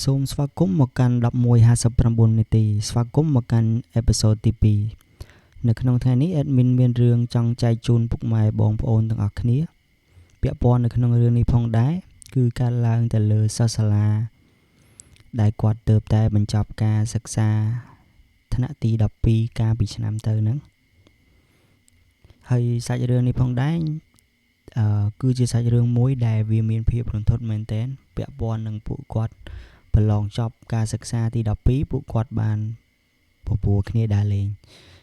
សូមស្វាគមន៍មកកាន់11:59 នាទីស្វាគមន៍មកកាន់អេពីសូតទី2នៅក្នុងថ្ងៃនេះ admin មានរឿងចង់ចែកជូនពុកម៉ែបងប្អូនទាំងអស់គ្នាពាក់ព័ន្ធនៅក្នុងរឿងនេះផងដែរគឺកើតឡើងទៅលើសិស្សសាលាដែលគាត់ទើបតែបញ្ចប់ការសិក្សាថ្នាក់ទី12កាលពីឆ្នាំទៅហ្នឹងហើយសាច់រឿងនេះផងដែរគឺជាសាច់រឿងមួយដែលវាមានភាពរន្ធត់មែនទែនពាក់ព័ន្ធនឹងពួកគាត់ប្រឡងចប់ការសិក្សាទី12ពួកគាត់បានពពោះគ្នាដើរលេង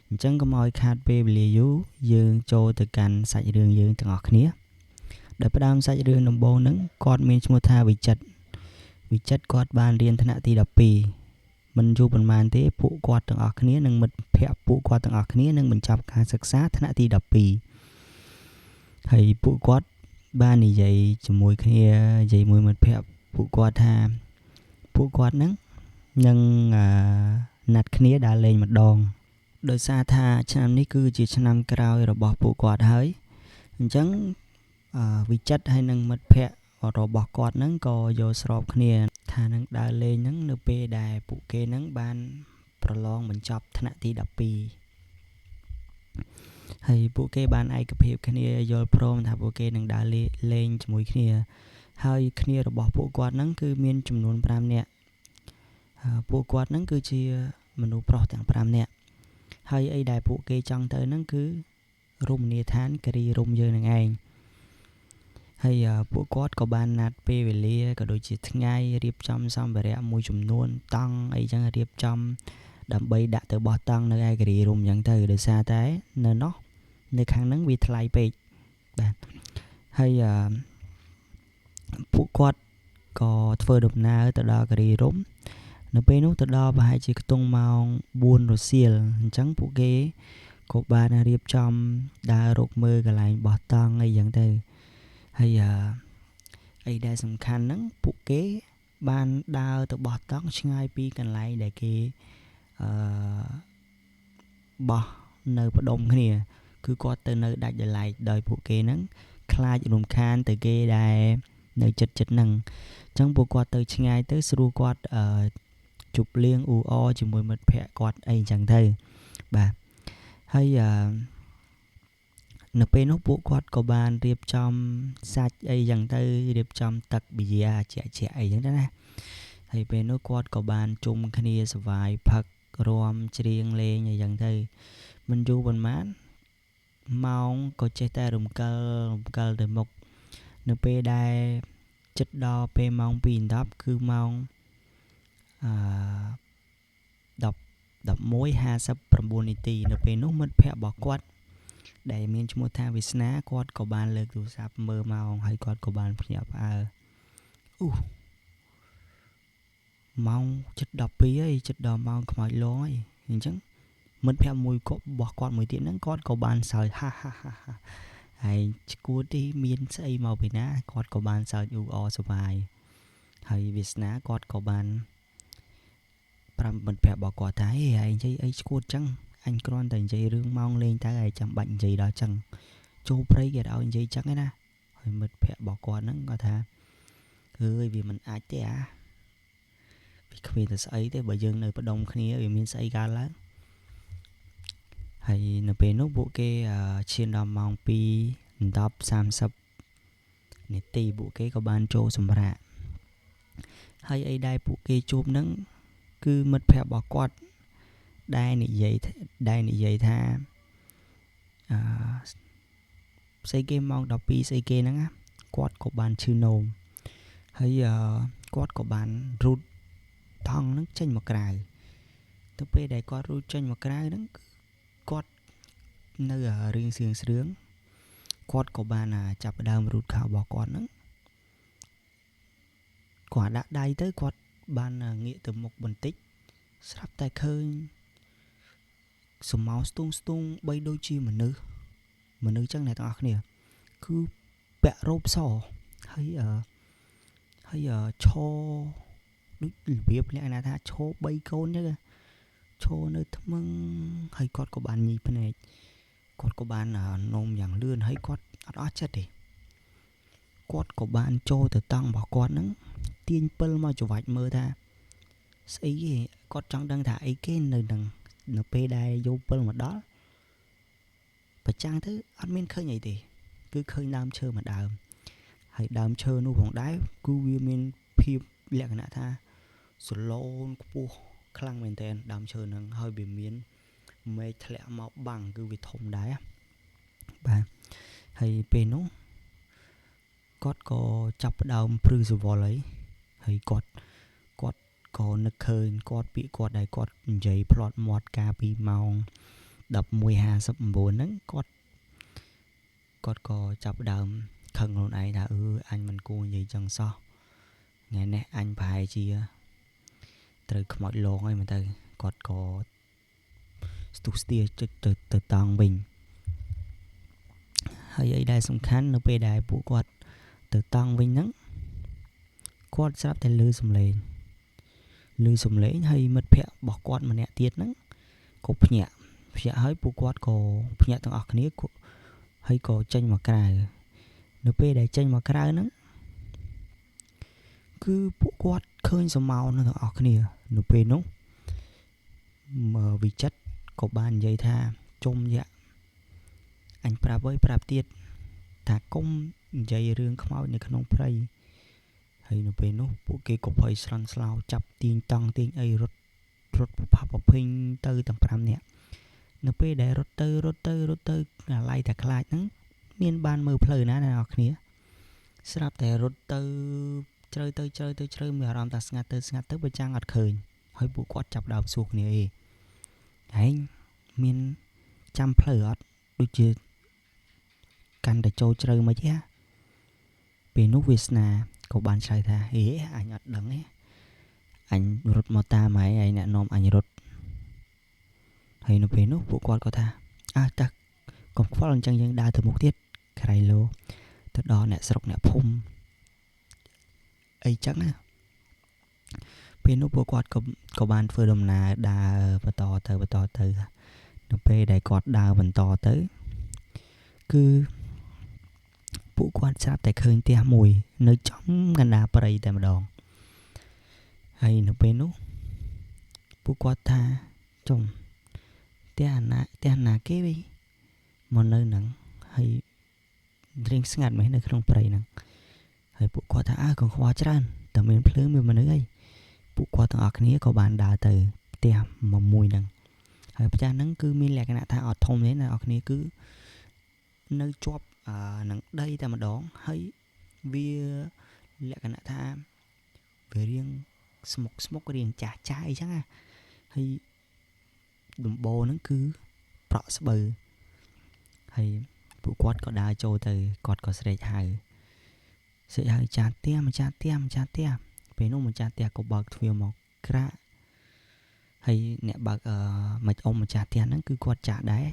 អញ្ចឹងកុំឲ្យខាតពេលវេលាយូរយើងចូលទៅកាន់សាច់រឿងយើងទាំងអស់គ្នាដែលផ្ដើមសាច់រឿងដំបូងហ្នឹងគាត់មានឈ្មោះថាវិចិត្រគាត់បានរៀនថ្នាក់ទី12មិនយូរប៉ុន្មានទេពួកគាត់ទាំងអស់គ្នានិងមិត្តភ័ក្តិពួកគាត់ទាំងអស់គ្នានឹងបញ្ចប់ការសិក្សាថ្នាក់ទី12ហើយពួកគាត់បាននិយាយជាមួយគ្នានិយាយមួយមិត្តភ័ក្តិពួកគាត់ថាពួកគាត់ហ្នឹងនឹងណាត់គ្នាដើរលេងម្ដងដោយសារថាឆ្នាំនេះគឺជាឆ្នាំក្រោយរបស់ពួកគាត់ហើយអញ្ចឹងវិចិត្រហើយនឹងមិត្តភ័ក្តិរបស់គាត់ហ្នឹងក៏យកស្របគ្នាថានឹងដើរលេងហ្នឹងនៅពេលដែលពួកគេហ្នឹងបានប្រឡងបញ្ចប់ថ្នាក់ទី12ហើយពួកគេបានឯកភាពគ្នាយល់ព្រមថាពួកគេនឹងដើរលេងជាមួយគ្នាហើយគ្នារបស់ពួកគាត់ហ្នឹងគឺមានចំនួន5នាក់ពួកគាត់ហ្នឹងគឺជាមនុស្សប្រុសទាំង5នាក់ហើយអីដែលពួកគេចង់ទៅហ្នឹងគឺរមណីយដ្ឋានគិរីរំយើងនឹងឯងហើយពួកគាត់ក៏បានណាត់ពេលវេលាក៏ដូចជាថ្ងៃរៀបចំសម្ភារៈមួយចំនួនតង់អីចឹងរៀបចំដើម្បីដាក់ទៅបោះតង់នៅឯគិរីរំចឹងទៅដោយសារតែនៅនោះនៅខាងហ្នឹងវាថ្លៃពេកបាទហើយពួកគាត់ក៏ធ្វើដំណើរទៅដល់គិរីរំនៅពេលនោះទៅដល់ប្រហែលជាខ្ទង់ម៉ោង4រសៀលអញ្ចឹងពួកគេក៏បានរៀបចំដើររកមើលកន្លែងបោះតង់អីចឹងទៅហើយអីដែលសំខាន់ហ្នឹងពួកគេបានដើរទៅបោះតង់ឆ្ងាយពីកន្លែងដែលគេបោះនៅផ្ដុំគ្នាគឺគាត់ទៅនៅដាច់ដライដោយពួកគេហ្នឹងខ្លាចរំខានទៅគេដែលនៅចិត្តហ្នឹងអញ្ចឹងពួកគាត់ទៅឆ្ងាយទៅស្រួលគាត់ជប់លៀងអ៊ូអជាមួយមិត្តភ័ក្តិគាត់អីចឹងទៅបាទហើយនៅពេលនោះពួកគាត់ក៏បានរៀបចំសាច់អីចឹងទៅរៀបចំទឹកប៊ីយ៉ាជាក់អីចឹងទៅណាហើយពេលនោះគាត់ក៏បានជុំគ្នាសប្បាយផឹករាំច្រៀងលេងអីចឹងទៅមិនយូរប៉ុន្មានម៉ោងក៏ចេះតែរំកិលទៅមុខនៅពេលដែលចិត្តដល់ពេលម៉ោង 2:10 គឺម៉ោង11:59 នាទីនៅពេលនោះមិត្តភ័ក្តិរបស់គាត់ដែលមានឈ្មោះថាវាសនាគាត់ក៏បានលើកទូរស័ព្ទមើលម៉ោងហើយគាត់ក៏បានភ្ញាក់ផ្អើលម៉ោង7:12ហើយចិត្តដល់ម៉ោងខ្មោចលងហើយអញ្ចឹងមិត្តភ័ក្តិមួយរបស់គាត់មួយទៀតហ្នឹងគាត់ក៏បានសើចហាហើយឈួតទីមានស្អីមកពីណាគាត់ក៏បានសើចអ៊ូអសប្បាយហើយវាសនាគាត់ក៏បានប្រាប់មិត្តភ័ក្តិរបស់គាត់ថាហេឯងនិយាយអីឈួតចឹងអញគ្រាន់តែនិយាយរឿងម៉ោងលេងទៅឯងចាំបាច់និយាយដល់ចឹងចូលព្រៃគេឲ្យនិយាយចឹងឯណាហើយមិត្តភ័ក្តិរបស់គាត់ហ្នឹងគាត់ថាអើយវាមិនអាចទេវាគ្មានតែស្អីទេបើយើងនៅផ្ដុំគ្នាវាមានស្អីកើតឡើងហើយនៅពេលនោះពួកគេឈានដល់ម៉ោង 2:30 នាទីពួកគេក៏បានចូលសម្រាកហើយអីដែលពួកគេជួបហ្នឹងគឺមិត្តភ័ក្តិរបស់គាត់ដែលនិយាយថាស្អីគេម៉ោង12ស្អីគេហ្នឹងគាត់ក៏បានឈឺនោមហើយគាត់ក៏បានរូតថង់ហ្នឹងចេញមកក្រៅទៅពេលដែលគាត់រូតចេញមកក្រៅហ្នឹងគាត់នៅរឿងស្រឿងគាត់ក៏បានចាប់ផ្ដើមរូតខោរបស់គាត់ហ្នឹងគាត់ដាក់ដៃទៅគាត់បានងាកទៅមុខបន្តិចស្រាប់តែឃើញសម្ោស្ទងបីដូចជាមនុស្សចឹងអ្នកទាំងអស់គ្នាគឺពាក់រ៉ូបសហើយឈរដូចរបៀបលក្ខណៈថាឈរ3កូនចឹងឈរនៅថ្មឹងហើយគាត់ក៏បានញីភ្នែកគាត់ក៏បាននោមយ៉ាងលឿនហើយគាត់អត់អស់ចិត្តទេគាត់ក៏បានចូលទៅតង់របស់គាត់ហ្នឹងទាញពិលមកច្រវាច់មើលថា ស្អីគេគាត់ចង់ដឹងថាអីគេនៅពេលដែលយកពិលមកដល់ប្រចាំងទៅអត់មានឃើញអីទេគឺឃើញដើមឈើមួយដើមហើយដើមឈើនោះផងដែរគឺវាមានភាពលក្ខណៈថាសឡូនខ្ពស់ខ្លាំងមែនទែនដើមឈើហ្នឹងហើយវាមានមេឃធ្លាក់មកបាំងគឺវាធំដែរបាទហើយពេលនោះគាត់ក៏ចាប់ផ្ដើមព្រឺសវល់ហើយគាត់ក៏នឹកឃើញគាត់ពាក្យគាត់ដែលគាត់និយាយផ្្លាត់មាត់កាលពីម៉ោង 11:59 ហ្នឹងគាត់ក៏ចាប់ផ្ដើមខឹងខ្លួនឯងថាអញមិនគួរនិយាយចឹងសោះថ្ងៃនេះអញប្រហែលជាត្រូវខ្មោចលងហើយមើលទៅគាត់ក៏ស្ទុះស្ទាទៅតង់វិញហើយអីដែលសំខាន់នៅពេលដែលពួកគាត់ទៅតង់វិញហ្នឹងគាត់ស្រាប់តែឮសំឡេងហើយមិត្តភ័ក្តិរបស់គាត់ម្នាក់ទៀតហ្នឹងក៏ភ្ញាក់ហើយពួកគាត់ក៏ភ្ញាក់ទាំងអស់គ្នាហើយក៏ចេញមកក្រៅនៅពេលដែលចេញមកក្រៅហ្នឹងគឺពួកគាត់ឃើញសមោលទាំងអស់គ្នានៅពេលនោះវិចិត្រក៏បាននិយាយថាជុំយ៉ាអញប្រាប់ទៀតថាកុំនិយាយរឿងខ្មោចនៅក្នុងព្រៃហើយនៅពេលនោះពួកគេក៏ភ័យស្លន់ស្លោចាប់ទាញតង់ទាញអីរត់ផាប់ភីងទៅទាំង5នាក់នៅពេលដែលរត់ទៅអាឡ័យតែខ្លាចហ្នឹងមានបានមើលផ្លូវណាអ្នកនរគ្នាស្រាប់តែរត់ទៅជ្រៅមានអារម្មណ៍ថាស្ងាត់ទៅបើចាំងអត់ឃើញហើយពួកគាត់ចាប់ដើមសួរគ្នាឯងមានចាំផ្លូវអត់ដូចជាកាន់តែចូលជ្រៅមិនទេពេលនោះវាសនាក៏បានឆ្លើយថាអញអត់ដឹងទេអញរត់មកតាមឯងអ្នកនាំអញរត់ហើយនៅពេលនោះពួកគាត់ក៏ថាតាកុំខ្វល់អញ្ចឹងយើងដើរទៅមុខទៀតក្រៃលោទៅដល់អ្នកស្រុកអ្នកភូមិអីចឹងណាពេលនោះពួកគាត់ក៏បានធ្វើដំណើរដើរបន្តទៅនៅពេលដែលគាត់ដើរបន្តទៅគឺពួកគាត់ស្រាប់តែឃើញផ្ទះមួយនៅចំកណ្ដាលព្រៃតែម្ដងហើយនៅពេលនោះពួកគាត់ថាចុំផ្ទះណាគេវិញមកនៅហ្នឹងហើយរៀងស្ងាត់មែននៅក្នុងព្រៃហ្នឹងហើយពួកគាត់ថាកង្វល់ច្រើនតែមានភ្លើងមានមនុស្សអីពួកគាត់ទាំងអស់គ្នាក៏បានដើរទៅផ្ទះមួយហ្នឹងហើយផ្ទះហ្នឹងគឺមានលក្ខណៈថាអត់ធំទេអ្នកនរគ្នាគឺនៅជាប់នឹងដីតែម្ដងហើយវាលក្ខណៈថាវារៀងស្មុករៀងចាស់អីចឹងណាហើយដំបូលហ្នឹងគឺប្រក់ស្បូវហើយពួកគាត់ក៏ដើរចូលទៅគាត់ក៏ស្រែកហៅចាស់ផ្ទះម្ចាស់ផ្ទះពេលនោះម្ចាស់ផ្ទះក៏បើកទ្វារមកក្រាក់ហើយអ្នកបើកម្ចាស់ផ្ទះហ្នឹងគឺគាត់ចាស់ដែរ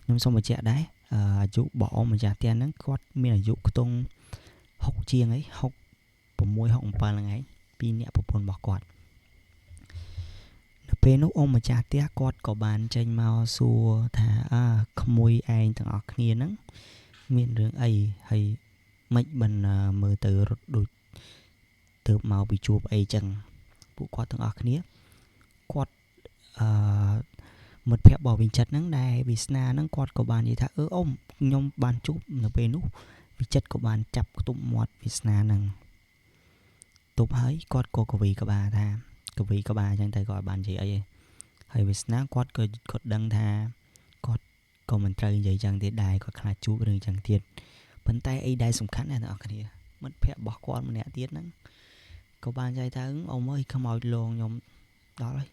ខ្ញុំសូមបញ្ជាក់ដែរអាយុរបស់ម្ចាស់ផ្ទះហ្នឹងគាត់មានអាយុខ្ទង់60ជាង66 67ហ្នឹងឯងពីរអ្នកប្រពន្ធរបស់គាត់នៅពេលនោះម្ចាស់ផ្ទះគាត់ក៏បានចេញមកសួរថាក្មួយឯងទាំងអស់គ្នាហ្នឹងមានរឿងអីហើយមិនបានមើលទៅរត់ដូចទៅមកពីជួបអីចឹងពួកគាត់ទាំងអស់គ្នាគាត់មិត្តភ័ក្តិរបស់វិចិត្រហ្នឹងដែលវាសនាហ្នឹងគាត់ក៏បាននិយាយថាខ្ញុំបានជួបនៅពេលនោះវិចិត្រក៏បានចាប់ខ្ទប់មាត់វាសនាហ្នឹងទប់ហើយគាត់ក៏កវីក្បាលថាកវីក្បាលអញ្ចឹងទៅគាត់បាននិយាយអីហើយវាសនាគាត់ក៏ដឹងថាគាត់ក៏មិនត្រូវនិយាយចឹងទេដែរគាត់ខ្លាចជួបរឿងចឹងទៀតប៉ុន្តែអីដែលសំខាន់ណាស់អ្នកនរគ្នាមិត្តភ័ក្តិរបស់គាត់ម្នាក់ទៀតហ្នឹងក៏បាននិយាយថាអើយខ្មោចលងខ្ញុំដល់ហើយ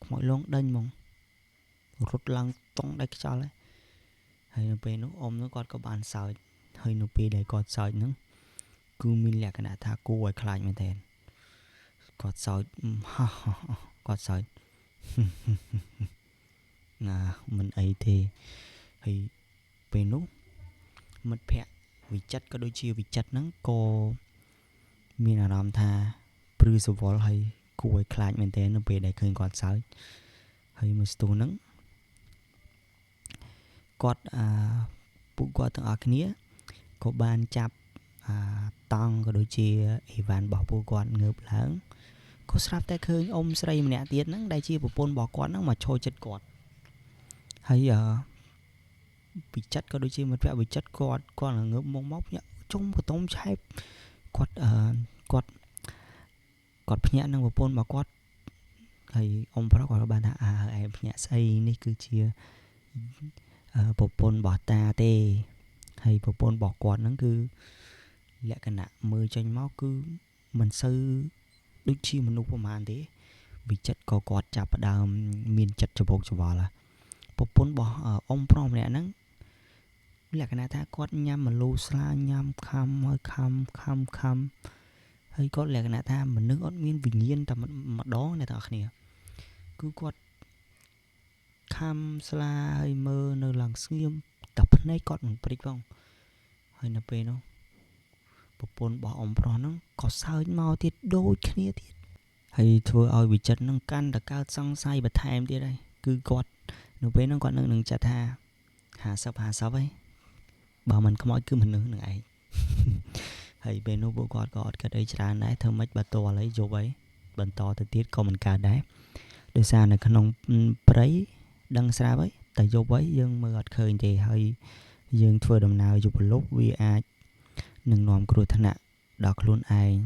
ខ្មោចលងដេញហ្មងរត់ឡើងចង់ដៃខ្យល់ហើយនៅពេលនោះនោះគាត់ក៏បានសើចហើយនៅពេលដែលគាត់សើចហ្នឹងគឺមានលក្ខណៈថាគួរឲ្យខ្លាចមែនទែនគាត់សើចគាត់សើចមិនអីទេហើយពេលនោះមិត្តភ័ក្តិវិចិត្រក៏ដូចជាវិចិត្រហ្នឹងក៏មានអារម្មណ៍ថាព្រឺសវល់ហើយគួរឲ្យខ្លាចមែនទែននៅពេលដែលឃើញគាត់សើចហើយមួយស្ទុះហ្នឹងគាត់ពួកគាត់ទាំងអស់គ្នាក៏បានចាប់តង់ក៏ដូចជាអីវ៉ាន់របស់ពួកគាត់ងើបឡើង có sắp tay khơi ông sấy mình nè tiệt nắng đây chia bộ pôn bỏ quán nắng mà trôi chất quạt hay bị chất có đôi chi một vẹo bị chất quạt còn là ngưỡng mông móc nhá trong một tông trái quạt quạt quạt nhẹ năng bộ pôn bỏ quạt hay ông phải gọi là bạn em nhẹ xâyนี่คือchia bộ pôn bỏ ta tê hay bộ pôn bỏ quạt nó cứ lẽ cái nạ mưa tranh máu cứ mình sư đôi chi mình nụ mà thế vì chất có quạt chập đào miền chất cho bột cho vào là bộ pôn bỏ ông prom nè nắng lẽ cái nạ ta quạt nhâm mà lù xa nhâm khăm hơi khăm hay có lẽ cái nạ ta mình nước ớt miên vì nhiên tầm mặt đó này thật nè cứ quạt khăm xa hơi mơ nơi làng xiêm tập này quạt mình bịch vòng hơi nè pe nó bộ pôn bỏ ông prom nó có sao mau tiệt đôi kia tiệt hay thưa ơi bị chất nó căn đã cao xong say bật thèm tiệt đây cứ quạt nó pe nó quạt nó đừng chặt hà sập ấy bảo mình không nói cứ mình nữa này hay bên nó bộ quạt cái đây chả nãy thơm mấy bà to lấy vô ấy bần to từ tiết còn mình cả đấy để xa này khăn ông prey đăng xa với tại vô ấy dương mưa gọt khơi thì hơi dương thưa đồng nào dục lúc vì ai nâng nòm của thân ạ đọc luôn ai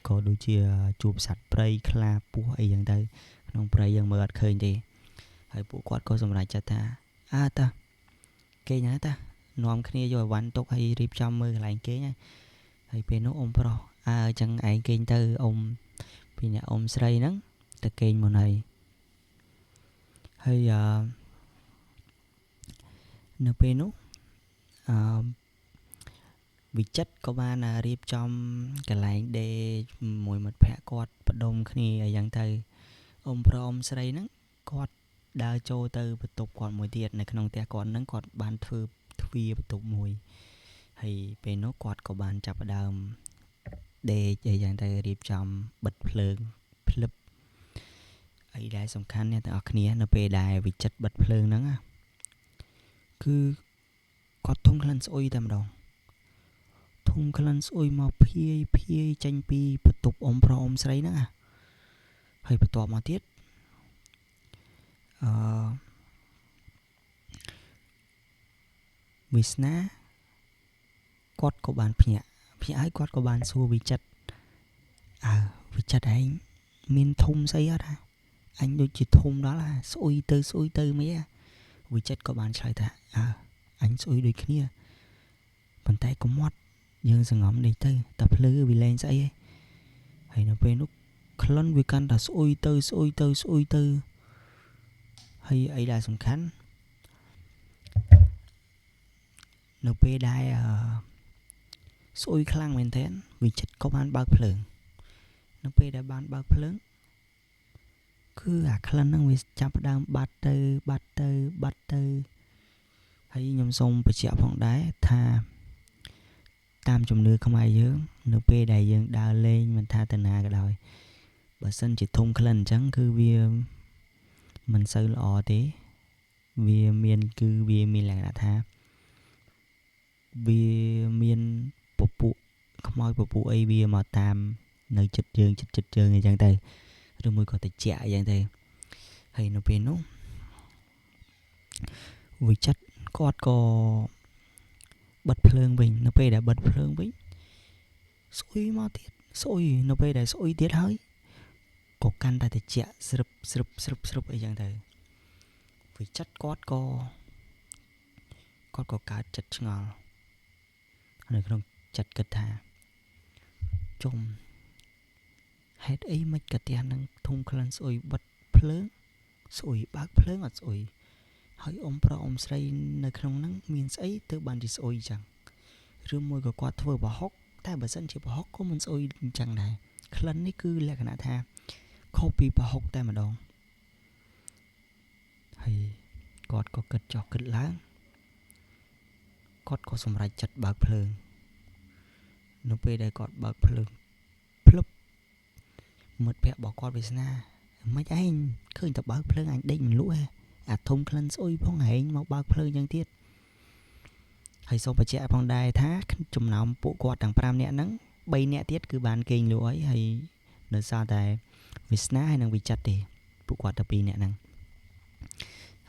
có đôi chia chụp sạch prey kla bùa ấy dạng tới nông prey dương mưa gọt khơi thì hay bộ quạt có dòng lại cho ta ta kê nhá ta nòm kia rồi quán tốt hay rip trong mưa lại kế nhá hay bên nó ông pro chẳng ai kênh từ ông vì nhà ông xây nắng từ kênh một này hay nợ bên nó vì chất có ba là rip trong cái lại để mùi một phe quạt bắt đông khi ở dạng từ ông pro ông xây nắng quạt đa cho từ bật tục còn mùi tiệt này không té còn nắng quạt ban thư thuy bật tục mùi hay bên nó quạt của bạn chập đào để chạy dạng tay điệp trong bật phượng flip ấy đại song khăn nha ở kia nó về đài vì chất bật phượng nắng cứ có thung khăn sôi tầm đầu thung khăn sôi mà phi tranh pi bật tục ôm pro ôm sấy nữa hay bật tọa mà tiết vì sná quạt của bạn phía ai quạt của bạn xua vì chất vì chất anh miền thùng xây hết anh đôi chỉ thùng đó là xôi tư mấy vì chất của bạn sai ta anh xôi đôi kia bàn tay có mót nhưng giờ ngắm đây tư tập lư vì lên xây ấy hay nó về lúc khăn vì căn là xôi tư hay ấy là sủng khăn nó về đai xôi khăn mình thế vì chất có bạn bao phượng nó về đã bán bao phượng cứ khăn nó vì chắp đang bắt tư hay nhom sông bị chẹo phong đáy tha tam chùm nước không ai dướng nó về đầy dương đào lên mình tha tên hà cái đời bà sân chỉ thùng khăn trắng cứ vì mình sơ lọ thế vì miền cứ vì miền là tha vì miền bộ phụ không ai bộ phụ ấy vì mà tam nơi chật trường này chẳng tay rồi mới có thể chạy chẳng tay hay nó bên nó vì chất có bật phượng bình nó về đã bật phượng bình xôi mà tiết xôi nó về đã xôi tiết hơi có căn ta thể chạy srub ấy chẳng tay vì chất có cả chất ngọt này không chặt cật thà chôm hết ấy mấy cái tiền năng thùng khăn sôi bật phượng sôi bác phượng ở sôi hỏi ông pro ông xây nơi không nắng miền ấy từ bàn thì sôi chẳng rương môi của quạt thưa bỏ hốc ta bà dân chỉ bỏ hốc có mình sôi chẳng này khăn ấy cứ là cái nạ tha copy bỏ hốc ta mà đòn hay quạt có cật cho cật lá quạt có sầm rải chặt bạc phượng nó về đây quạt bạc phượng plop một bẹ bỏ quạt về na mấy anh khơi tập bạc phượng anh định lũ thông khăn sôi phong hành mau bạc phượng nhân tiết hay sau phải chạy phong đài thác chùm nào bộ quạt đằng pram nẹ nắng bay nẹ tiết cứ bàn kinh lũ ấy hay ដោយសារតែវាសនាហើយនឹងវិចិត្រទេពួកគាត់ទៅពីរអ្នកហ្នឹង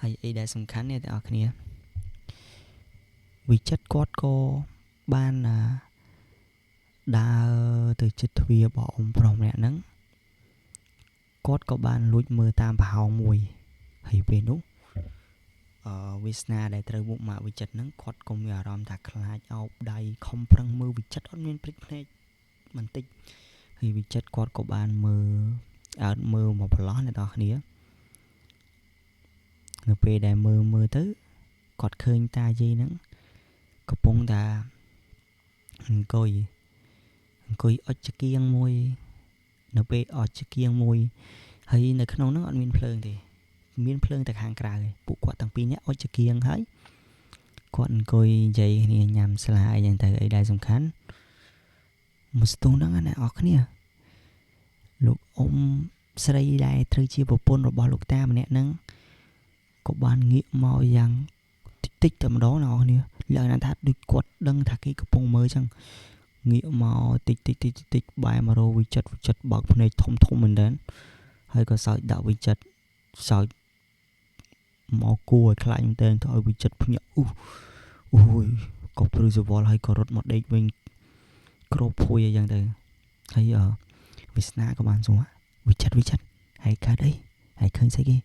ហើយអីដែលសំខាន់នេះទាំងអស់គ្នាវិចិត្រគាត់ក៏បានដើរទៅជិតទ្វាររបស់អ៊ំប្រុសម្នាក់ហ្នឹងគាត់ក៏បានលួចមើលតាមប្រហោងមួយហើយពេលនោះវាសនាដែលត្រូវមុខម៉ាកវិចិត្រហ្នឹងគាត់ក៏មានអារម្មណ៍ថាខ្លាចអោបដៃខំប្រឹងមើលវិចិត្រអត់មានព្រិចភ្នែកបន្តិចហើយវិចិត្រគាត់ក៏បានមើលមកប្រឡោះអ្នកនរគ្នានៅពេលដែលមើលទៅគាត់ឃើញតាយាយហ្នឹងកំពុងតែអង្គុយអុជគៀងមួយនៅពេលអុជគៀងមួយហើយនៅក្នុងហ្នឹងអត់មានភ្លើងទេមានភ្លើងតែខាងក្រៅឯងពួកគាត់ទាំងពីរនាក់អុជគៀងហើយគាត់អង្គុយនិយាយគ្នាញ៉ាំស្លាអីចឹងទៅអីដែលសំខាន់មកស្ទងហ្នឹងណាអរគ្នាលោកអ៊ំស្រីដែលត្រូវជាប្រពន្ធរបស់លោកតាម្នាក់ហ្នឹងក៏បានងាកមកយ៉ាងតិចតែម្ដងណាអរគ្នាឡើងថាដូចគាត់ដឹងថាគេកំពុងមើលចឹងងាកមកតិចបែរមករកវិចិត្របើកភ្នែកធំមែនតើហើយក៏សើចដាក់វិចិត្រសើចមកគួរឲ្យខ្លាចមែនតើទៅឲ្យវិចិត្រភ្ញាក់អូយក៏ព្រឺសវល់ហើយក៏រត់មកដេកវិញក្របភួយអីចឹងទៅហើយវាសនាក៏បានសួរវិចិត្រហើយកើតអីហើយឃើញស្អីគេ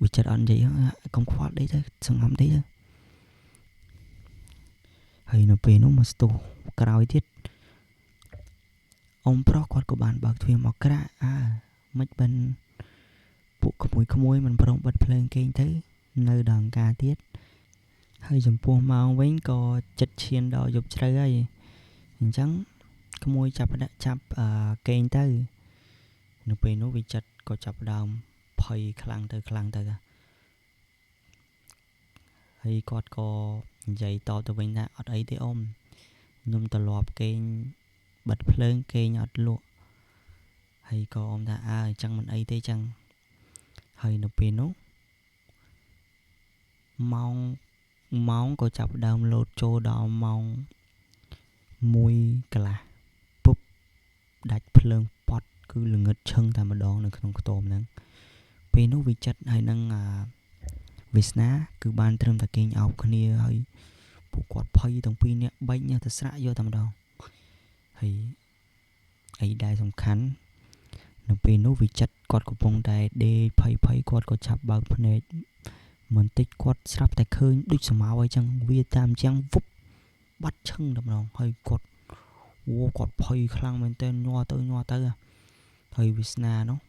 វិចិត្រអត់និយាយកុំខ្វល់ដេកទៅសង្ហំដេកទៅហើយនៅពេលនោះមកស្ទុះក្រោយទៀតអ៊ំប្រុសគាត់ក៏បានបើកទ្វារមកក្រាក់មិនបិនពួកក្មួយមិនព្រមបិទភ្លើងគេងទៅនៅដល់អង្ការទៀតហើយចំពោះម៉ោងវិញក៏ចិត្តឈានដល់យប់ជ្រៅហើយអញ្ចឹងក្មួយចាប់គេងទៅនៅពេលនោះវិចិត្រក៏ចាប់ដើមភ័យខ្លាំងទៅហើយគាត់ក៏និយាយតទៅវិញថាអត់អីទេអ៊ំខ្ញុំត្រឡប់គេងបិទភ្លើងគេងអត់លក់ហើយក៏អ៊ំថាអញ្ចឹងមិនអីទេចឹងហើយនៅពេលនោះម៉ោងក៏ចាប់ដើមលោតចូលដល់ម៉ោង1 កន្លះពុបដាច់ភ្លើងប៉ត់គឺល្ងឹតឈឹងតែម្ដងនៅក្នុងខ្ទមហ្នឹងពេលនោះវិចិត្រហើយនឹងវាសនាគឺបានត្រឹមតែគេងអោបគ្នាហើយពួកគាត់ភ័យទាំងពីរនាក់បែកញើសទៅស្រាក់យកតែម្ដងហើយអីដែលសំខាន់នៅពេលនោះវិចិត្រគាត់កំពុងតែដេកភ័យគាត់ក៏ចាប់បើកភ្នែកបន្តិចគាត់ស្រាប់តែឃើញដូចស្មៅអីចឹងវាតាមយ៉ាងវឹបបាត់ឈឹងតែម្ដងហើយគាត់ភ័យខ្លាំងមែនទែនញ័រទៅហើយវាសនានោះ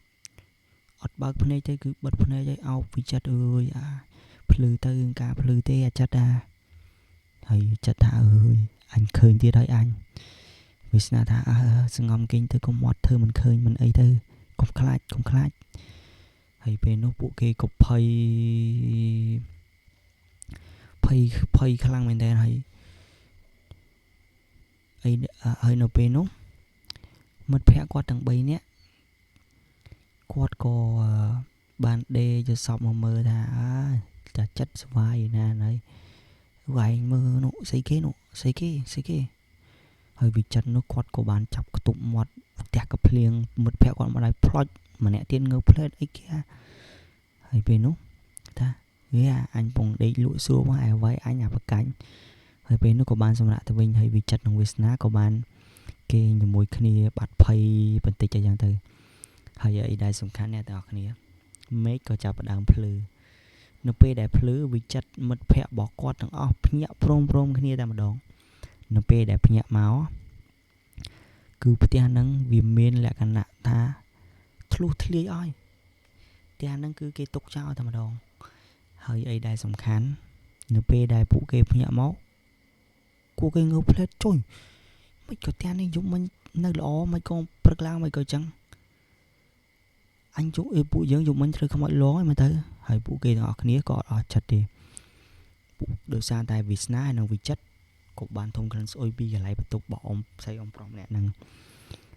អត់បើកភ្នែកទេគឺបិទភ្នែកឲ្យអោបវិចិត្រអើយភ្លឺទៅការភ្លឺទេអាចិត្រហើយចិត្តថាអើយអញឃើញទៀតហើយអញវាសនាថាសង្ងំគេងទៅកុំអត់ធ្វើមិនឃើញមិនអីទៅកុំខ្លាចហើយពេលនោះពួកគេក៏ភ័យខ្លាំងមែនតើហើយនៅពេលនោះមិត្តភក្តិគាត់ទាំង3នាក់គាត់ក៏បានដេកយកសពមកមើលថាតាចិត្តស្វាយណាហើយវាយមើលនោះស្អីគេហើយវិចិត្រនោះគាត់ក៏បានចាប់ខ្ទប់មាត់ផ្ទះកភ្លៀងមិត្តភក្តិគាត់មកដល់ផ្លុចម្នាក់ទៀតងើបផ្លែតអីគេហើយពេលនោះថាវាអញពងដេកលក់ស្រួលមកឯវាយអញអាប្រកាញ់ហើយពេលនោះក៏បានសម្រាប់ទៅវិញហើយវិចិត្រនិងវាសនាក៏បានគេងជាមួយគ្នាបាត់ភ័យបន្តិចអីយ៉ាងទៅហើយអីដែលសំខាន់អ្នកទាំងអស់គ្នាមេឃក៏ចាប់ផ្ដើមភ្លឺនៅពេលដែលភ្លឺវិចិត្រមិត្តភក្តិរបស់គាត់ទាំងអស់ភ្ញាក់ព្រមគ្នាតែម្ដងនៅពេលដែលភ្ញាក់មកគឺផ្ទះហ្នឹងវាមានលក្ខណៈថាធ្លុះធ្លាយឲ្យផ្ទះហ្នឹងគឺគេទុកចោលតែម្ដងហើយអីដែលសំខាន់នៅពេលដែលពួកគេភ្ញាក់មកពួកគេងើបផ្លែតចុយមិនក៏ផ្ទះនេះយប់មិញនៅល្អមិនក៏ព្រឹកឡើងមិនក៏ចឹងអញជួពួកយើងយប់មិញត្រូវខ្មោចលងហ្នឹងទៅហើយពួកគេទាំងអស់គ្នាក៏អត់ចិត្តទេពួកដោយសារតែវាសនានិងវិចិត្រក៏បានធំក្លិនស្អុយពីកន្លែងបន្ទប់របស់អ៊ំស្រីអ៊ំប្រុសម្នាក់ហ្នឹង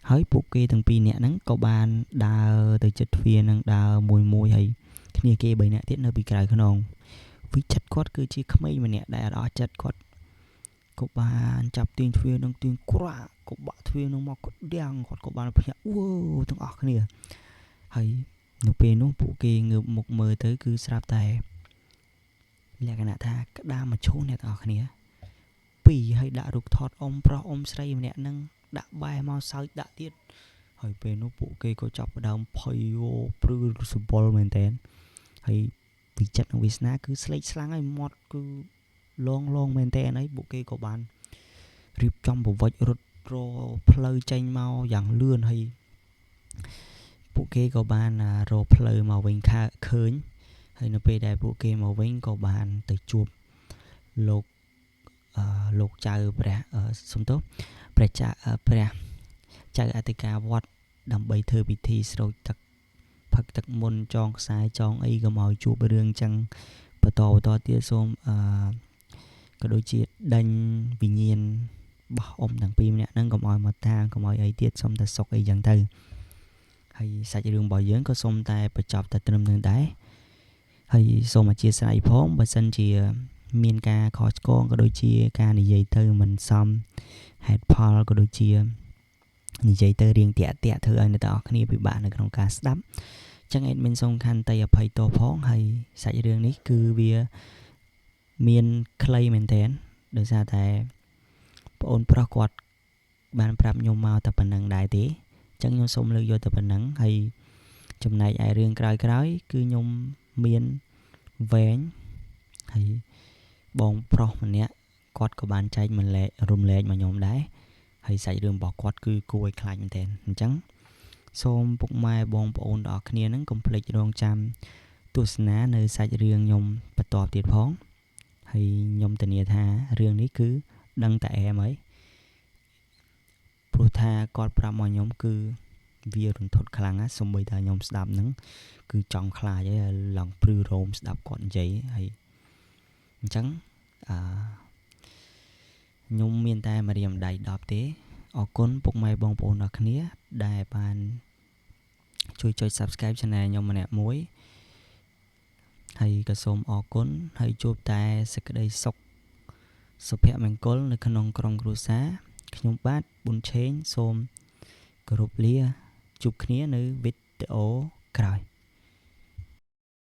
ហើយពួកគេទាំងពីរនាក់ហ្នឹងក៏បានដើរទៅជិតទ្វារហ្នឹងដើរមួយហើយគ្នាគេ3នាក់ទៀតនៅពីក្រៅខ្នងវិចិត្រគាត់គឺជាក្មេងម្នាក់ដែលអត់ចិត្តគាត់ ក៏បានចាប់ទាញទ្វារនឹងទាញក្រាក់ក៏បាក់ទ្វារនឹងមកក៏ដាំងគាត់ក៏បានភ្ញាក់វ៉ូទាំងអស់គ្នាហើយនៅពេលនោះពួកគេងើបមុខមើលទៅគឺស្រាប់តែលក្ខណៈថាក្តាមមកឈូសអ្នកទាំងអស់គ្នាពីរហើយដាក់រូបថតអ៊ំប្រុសអ៊ំស្រីម្នាក់ហ្នឹងដាក់បែរមកសើចដាក់ទៀតហើយពេលនោះពួកគេក៏ចាប់ផ្ដើមភ័យព្រឺសបល់មែនតើហើយពីចិត្តនិងវាសនាគឺស្លេកស្លាំងហើយមាត់គឺលងមែនតើហើយពួកគេក៏បានរៀបចំប្រវត្តិរត់រផ្លូវចេញមកយ៉ាងលឿនហើយពួកគេក៏បានរកផ្លូវមកវិញឃើញហើយនៅពេលដែលពួកគេមកវិញក៏បានទៅជួបលោកចៅព្រះសំទោសព្រះចៅអធិការវត្តដើម្បីធ្វើពិធីស្រោចទឹកផឹកទឹកមុនចងខ្សែចងអីកុំឲ្យជួបរឿងចឹងបន្តទៀតសូមក៏ដូចជាដេញវិញ្ញាណបោះអ៊ំទាំងពីរម្នាក់ហ្នឹងកុំឲ្យមកតាកុំឲ្យអីទៀតសុំតែសុកអីចឹងទៅហើយសាច់រឿងរបស់យើងក៏សូមតែបញ្ចប់តែត្រឹមនឹងដែរហើយសូមអធិស្ឋានផងបើសិនជាមានការខុសឆ្គងក៏ដូចជាការនិយាយទៅមិនសមហេតុផលក៏ដូចជានិយាយទៅរៀងតាក់ធ្វើឲ្យអ្នកទាំងអស់គ្នាពិបាកនៅក្នុងការស្ដាប់ចឹងអេដមីនសូមខន្តីអភ័យទោសផងហើយសាច់រឿងនេះគឺវាមានខ្លីមែនតើដោយសារតែប្អូនប្រុសគាត់បានប្រាប់ខ្ញុំមកតែប៉ុណ្្នឹងដែរទេចឹងខ្ញុំសូមលើកយកតែប៉ុណ្្នឹងហើយចំណែកឯរឿងក្រោយគឺខ្ញុំមានវែងហើយបងប្រុសម្នាក់គាត់ក៏បានចែករំលែកមកខ្ញុំដែរហើយសាច់រឿងរបស់គាត់គឺគួរឲ្យខ្លាចមែនទែនអញ្ចឹងសូមពុកម៉ែបងប្អូនទាំងអស់គ្នានឹងកុំភ្លេចរងចាំទស្សនានៅសាច់រឿងខ្ញុំបន្តទៀតផងហើយខ្ញុំធានាថារឿងនេះគឺដឹងតែអែមហើយព្រោះថាគាត់ប្រាប់មកខ្ញុំគឺវារន្ធត់ខ្លាំងណាស់សូម្បីតែខ្ញុំស្ដាប់ហ្នឹងគឺចង់ខ្លាចហើយឡើងព្រឺរោមស្ដាប់គាត់និយាយហើយអញ្ចឹងខ្ញុំមានតែម្រាមដៃ10ទេអរគុណពុកម៉ែបងប្អូនទាំងគ្នាដែលបានជួយចុច Subscribe Channel ខ្ញុំម្នាក់មួយហើយក៏សូមអរគុណហើយជួបតែសេចក្តីសុខសុភមង្គលនៅក្នុងក្រុមគ្រួសារខ្ញុំបាទប៊ុនឆេងសូមគោរពលាជួបគ្នានៅវីដេអូក្រោយ